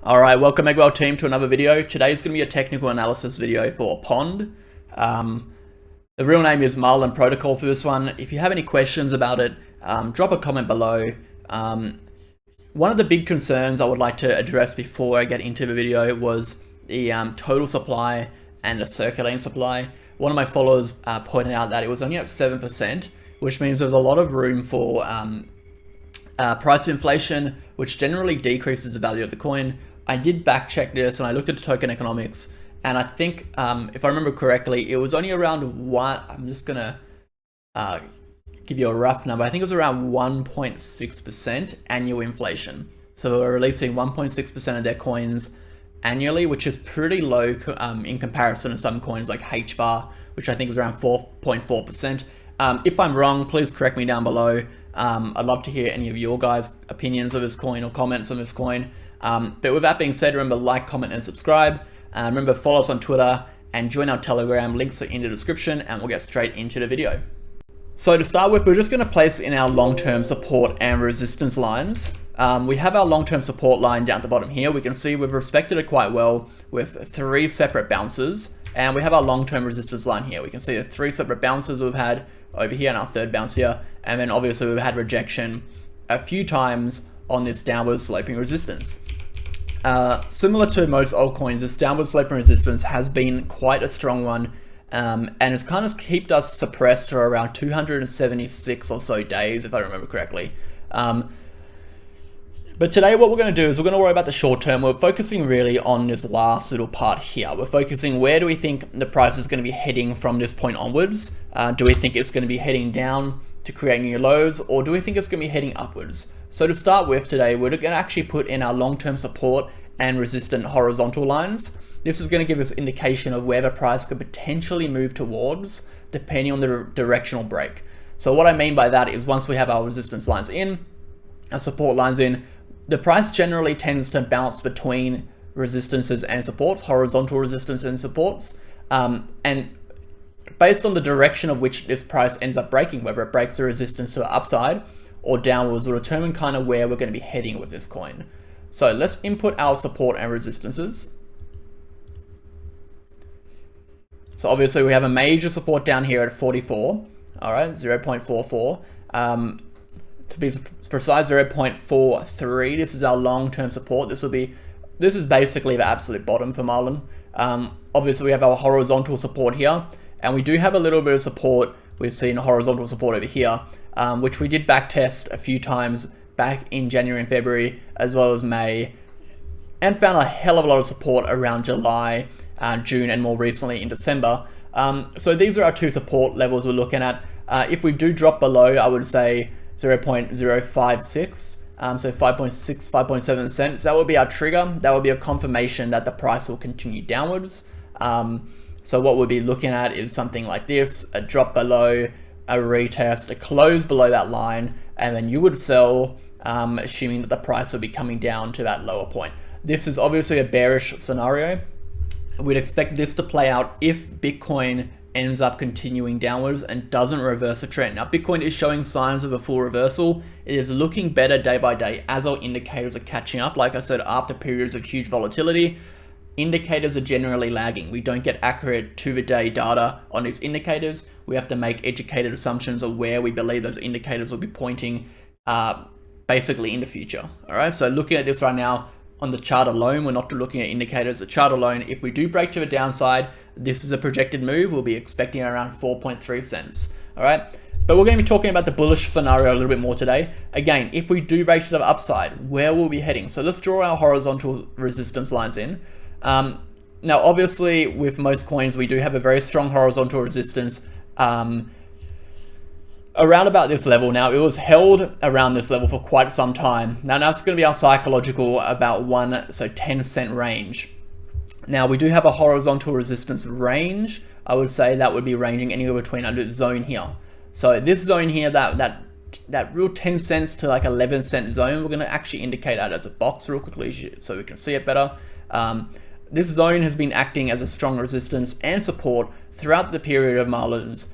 Alright, welcome MegaWhale team to another video. Today is going to be a technical analysis video for Pond. The real name is Marlin protocol for this one. If you have any questions about it, drop a comment below. One of the big concerns I would like to address before I get into the video was the total supply and the circulating supply. One of my followers pointed out that it was only at 7%, which means there's a lot of room for price inflation, which generally decreases the value of the coin. I did back check this and I looked at the token economics, and I think if I remember correctly, it was only around I'm just gonna give you a rough number. I think it was around 1.6% annual inflation. So they're releasing 1.6% of their coins annually, which is pretty low in comparison to some coins like HBAR, which I think is around 4.4%. If I'm wrong, please correct me down below. I'd love to hear any of your guys' opinions of this coin or comments on this coin. But with that being said, remember, like, comment, and subscribe. Remember, follow us on Twitter and join our Telegram. Links are in the description, and we'll get straight into the video. So to start with, we're just going to place in our long-term support and resistance lines. We have our long-term support line down at the bottom here. We can see we've respected it quite well with 3 separate bounces. And we have our long-term resistance line here. We can see the 3 separate bounces we've had over here and our 3rd bounce here. And then obviously we've had rejection a few times on this downward sloping resistance. Similar to most altcoins, this downward sloping resistance has been quite a strong one, and it's kind of kept us suppressed for around 276 or so days, if I remember correctly. But today what we're going to do is we're going to worry about the short term. We're focusing really on this last little part here. We're focusing, where do we think the price is going to be heading from this point onwards? Do we think it's going to be heading down to create new lows, or do we think it's going to be heading upwards? So to start with today, we're going to actually put in our long-term support and resistant horizontal lines. This is going to give us indication of where the price could potentially move towards, depending on the directional break. So what I mean by that is, once we have our resistance lines in, our support lines in, the price generally tends to bounce between resistances and supports, horizontal resistance and supports. And based on the direction of which this price ends up breaking, whether it breaks the resistance to the upside or downwards, will determine kind of where we're going to be heading with this coin. So let's input our support and resistances. So obviously we have a major support down here at 44, all right, 0.44. To be precise, 0.43. This is our long-term support. This is basically the absolute bottom for Marlin. Obviously we have our horizontal support here, and we do have a little bit of support. We've seen horizontal support over here, which we did back test a few times back in January and February, as well as May, and found a hell of a lot of support around July, June, and more recently in December. So these are our 2 support levels we're looking at. If we do drop below, I would say 0.056, so 5.6, 5.7 cents, that would be our trigger. That would be a confirmation that the price will continue downwards. So what we'll be looking at is something like this: a drop below, a retest, a close below that line, and then you would sell, assuming that the price will be coming down to that lower point. This is obviously a bearish scenario. We'd expect this to play out if Bitcoin ends up continuing downwards and doesn't reverse a trend. Now, Bitcoin is showing signs of a full reversal. It is looking better day by day as our indicators are catching up. Like I said, after periods of huge volatility, indicators are generally lagging. We don't get accurate to-the-day data on these indicators. We have to make educated assumptions of where we believe those indicators will be pointing basically in the future. All right, so looking at this right now, on the chart alone, we're not looking at indicators. The chart alone, if we do break to the downside, this is a projected move. We'll be expecting around 4.3 cents. All right, but we're going to be talking about the bullish scenario a little bit more today. Again, if we do break to the upside, where will we be heading? So let's draw our horizontal resistance lines in. Now, obviously, with most coins, we do have a very strong horizontal resistance around about this level. Now, it was held around this level for quite some time. Now that's going to be our psychological about 10 cent range. Now, we do have a horizontal resistance range. I would say that would be ranging anywhere between under zone here. So this zone here, that real 10 cents to like 11 cent zone, we're going to actually indicate that as a box real quickly so we can see it better. This zone has been acting as a strong resistance and support throughout the period of Marlin's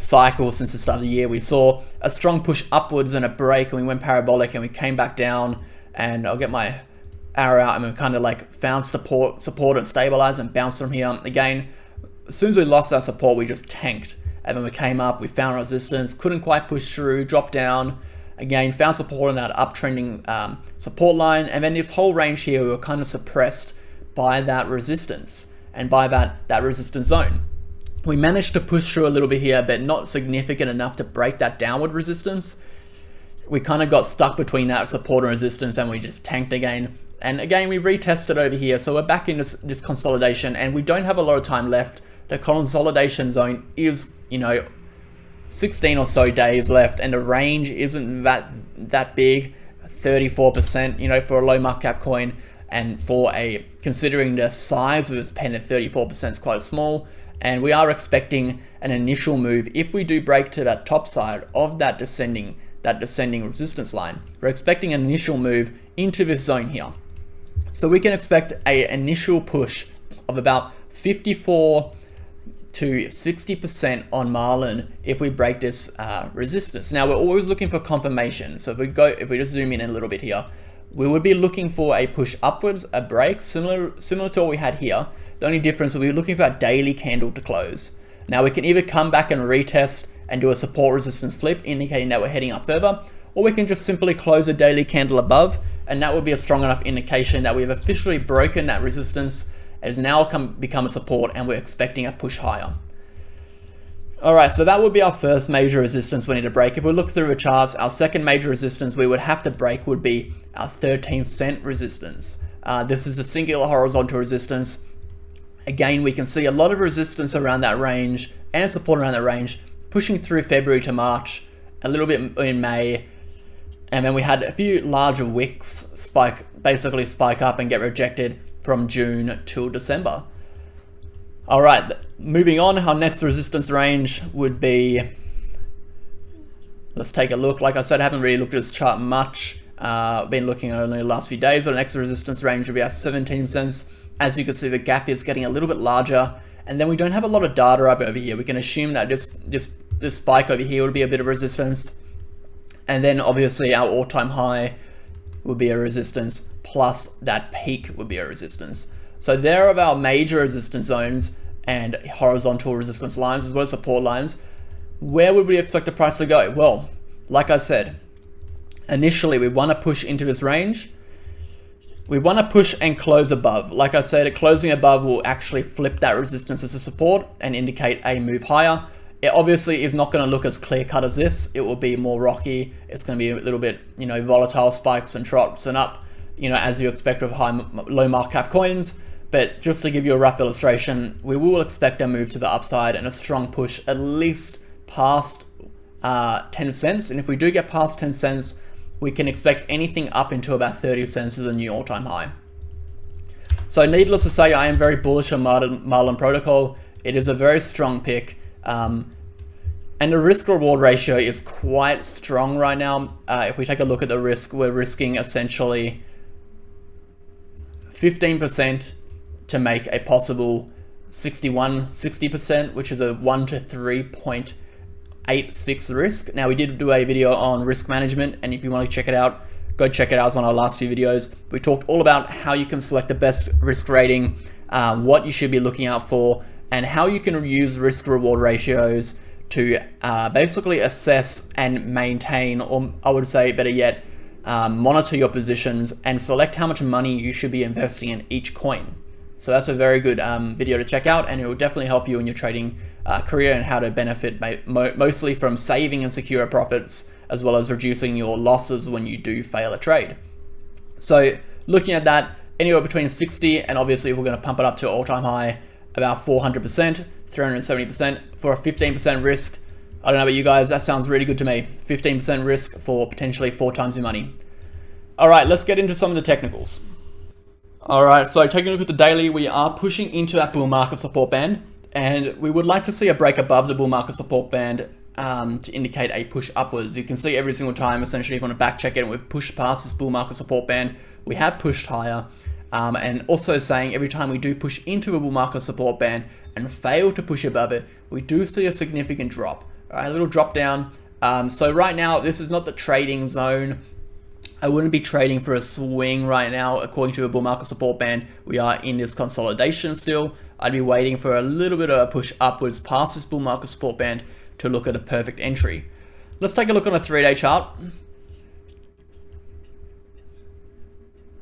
cycle since the start of the year. We saw a strong push upwards and a break, and we went parabolic and we came back down, and I'll get my arrow out, and we kind of like found support and stabilized and bounced from here. Again, as soon as we lost our support, we just tanked. And then we came up, we found resistance, couldn't quite push through, dropped down. Again, found support in that uptrending support line. And then this whole range here, we were kind of suppressed by that resistance and by that resistance zone. We managed to push through a little bit here, but not significant enough to break that downward resistance. We kind of got stuck between that support and resistance, and we just tanked again. And again, we retested over here. So we're back in this consolidation, and we don't have a lot of time left. The consolidation zone is, 16 or so days left, and the range isn't that big, 34%, for a low market cap coin, and considering the size of this pen at 34% is quite small. And we are expecting an initial move. If we do break to that top side of that descending resistance line, we're expecting an initial move into this zone here. So we can expect an initial push of about 54 to 60% on Marlin if we break this resistance. Now we're always looking for confirmation. So if we just zoom in a little bit here, we would be looking for a push upwards, a break, similar to what we had here. The only difference will be looking for a daily candle to close. Now we can either come back and retest and do a support resistance flip, indicating that we're heading up further, or we can just simply close a daily candle above, and that would be a strong enough indication that we've officially broken that resistance. It has now become a support, and we're expecting a push higher. All right, so that would be our first major resistance we need to break. If we look through the charts, our second major resistance we would have to break would be our 13-cent resistance. This is a singular horizontal resistance. Again, we can see a lot of resistance around that range and support around that range, pushing through February to March, a little bit in May, and then we had a few larger wicks basically spike up and get rejected from June till December. All right, moving on, our next resistance range would be, let's take a look. Like I said, I haven't really looked at this chart much. Been looking only the last few days, but the next resistance range would be at 17 cents. As you can see, the gap is getting a little bit larger, and then we don't have a lot of data up over here. We can assume that this spike over here would be a bit of resistance, and then obviously our all-time high would be a resistance, plus that peak would be a resistance. So there are our major resistance zones and horizontal resistance lines as well as support lines. Where would we expect the price to go? Well, like I said, initially we want to push into this range. We want to push and close above. Like I said, closing above will actually flip that resistance as a support and indicate a move higher. It obviously is not going to look as clear cut as this. It will be more rocky. It's going to be a little bit, volatile spikes and drops and up, as you expect with low market cap coins. But just to give you a rough illustration, we will expect a move to the upside and a strong push at least past 10 cents. And if we do get past 10 cents, we can expect anything up into about 30 cents as a new all-time high. So needless to say, I am very bullish on Marlin protocol. It is a very strong pick. And the risk reward ratio is quite strong right now. If we take a look at the risk, we're risking essentially 15% to make a possible 60%, which is a 1 to 3.86 risk. Now we did do a video on risk management, and if you want to check it out, go check it out. It's one of our last few videos. We talked all about how you can select the best risk rating, what you should be looking out for, and how you can use risk reward ratios to basically assess and maintain, or I would say better yet, monitor your positions and select how much money you should be investing in each coin. So that's a very good video to check out, and it will definitely help you in your trading career and how to benefit mostly from saving and secure profits, as well as reducing your losses when you do fail a trade. So looking at that, anywhere between 60 and obviously if we're going to pump it up to all-time high, about 400%, 370% for a 15% risk. I don't know about you guys, that sounds really good to me. 15% risk for potentially 4 times your money. All right, let's get into some of the technicals. All right, so taking a look at the daily, we are pushing into that bull market support band, and we would like to see a break above the bull market support band to indicate a push upwards. You can see every single time, essentially, if you want to back check it, and we've pushed past this bull market support band, we have pushed higher. And also saying every time we do push into a bull market support band and fail to push above it, we do see a significant drop, all right, a little drop down. So right now, this is not the trading zone. I wouldn't be trading for a swing right now. According to the bull market support band, we are in this consolidation still. I'd be waiting for a little bit of a push upwards past this bull market support band to look at a perfect entry. Let's take a look on a 3-day chart.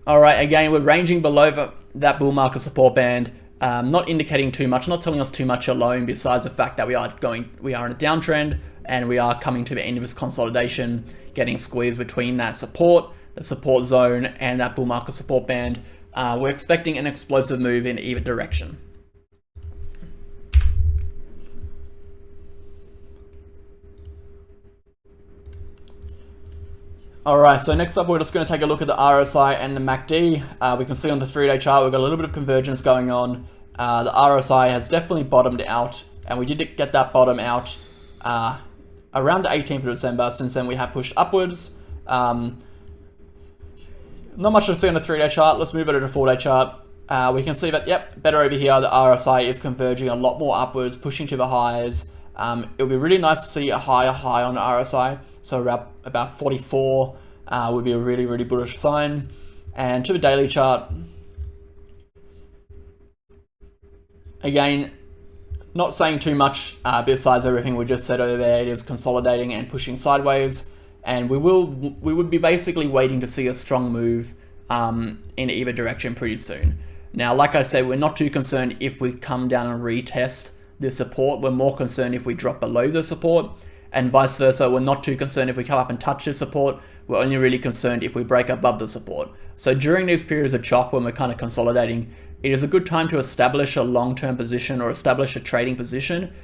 All right, again, we're ranging below that bull market support band, not indicating too much, not telling us too much alone, besides the fact that we are in a downtrend and we are coming to the end of this consolidation, getting squeezed between that support, the support zone, and that bull market support band. We're expecting an explosive move in either direction. Alright, so next up we're just going to take a look at the RSI and the MACD. We can see on the 3-day chart we've got a little bit of convergence going on. The RSI has definitely bottomed out, and we did get that bottom out around the 18th of December. Since then we have pushed upwards. Not much to see on the 3-day chart. Let's move it to the 4-day chart. We can see that, yep, better over here. The RSI is converging a lot more upwards, pushing to the highs. It would be really nice to see a higher high on the RSI. So about 44 would be a really, really bullish sign. And to the daily chart, again, not saying too much besides everything we just said over there. It is consolidating and pushing sideways. And we would be basically waiting to see a strong move in either direction pretty soon. Now, like I said, we're not too concerned if we come down and retest the support. We're more concerned if we drop below the support, and vice versa. We're not too concerned if we come up and touch the support. We're only really concerned if we break above the support. So during these periods of chop, when we're kind of consolidating, it is a good time to establish a long-term position or establish a trading position,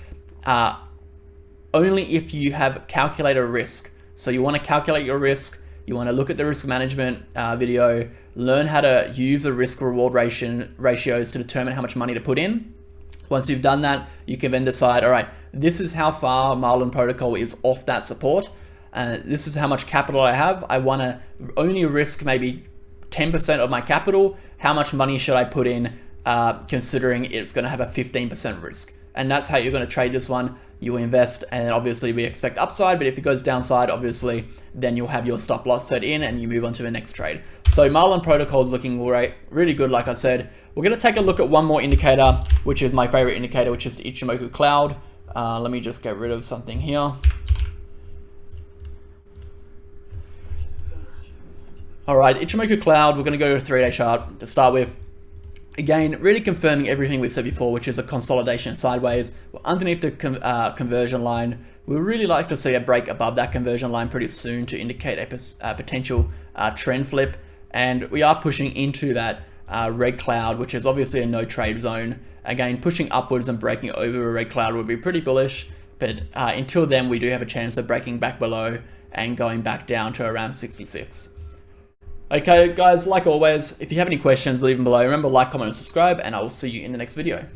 only if you have calculated risk. So you want to calculate your risk. You want to look at the risk management video, learn how to use the risk-reward ratios to determine how much money to put in. Once you've done that, you can then decide, all right, this is how far Marlin protocol is off that support. This is how much capital I have. I want to only risk maybe 10% of my capital. How much money should I put in considering it's going to have a 15% risk? And that's how you're going to trade this one. You invest, and obviously we expect upside, but if it goes downside, obviously, then you'll have your stop loss set in and you move on to the next trade. So Marlin protocol is looking great, really good, like I said. We're going to take a look at one more indicator, which is my favorite indicator, which is the Ichimoku cloud. Let me just get rid of something here. All right, Ichimoku cloud, we're going to go to a 3-day chart to start with. Again, really confirming everything we said before, which is a consolidation sideways. We're underneath the conversion line. We would really like to see a break above that conversion line pretty soon to indicate a potential trend flip. And we are pushing into that red cloud, which is obviously a no trade zone. Again, pushing upwards and breaking over a red cloud would be pretty bullish. But until then, we do have a chance of breaking back below and going back down to around 66. Okay, guys, like always, if you have any questions, leave them below. Remember, like, comment, and subscribe, and I will see you in the next video.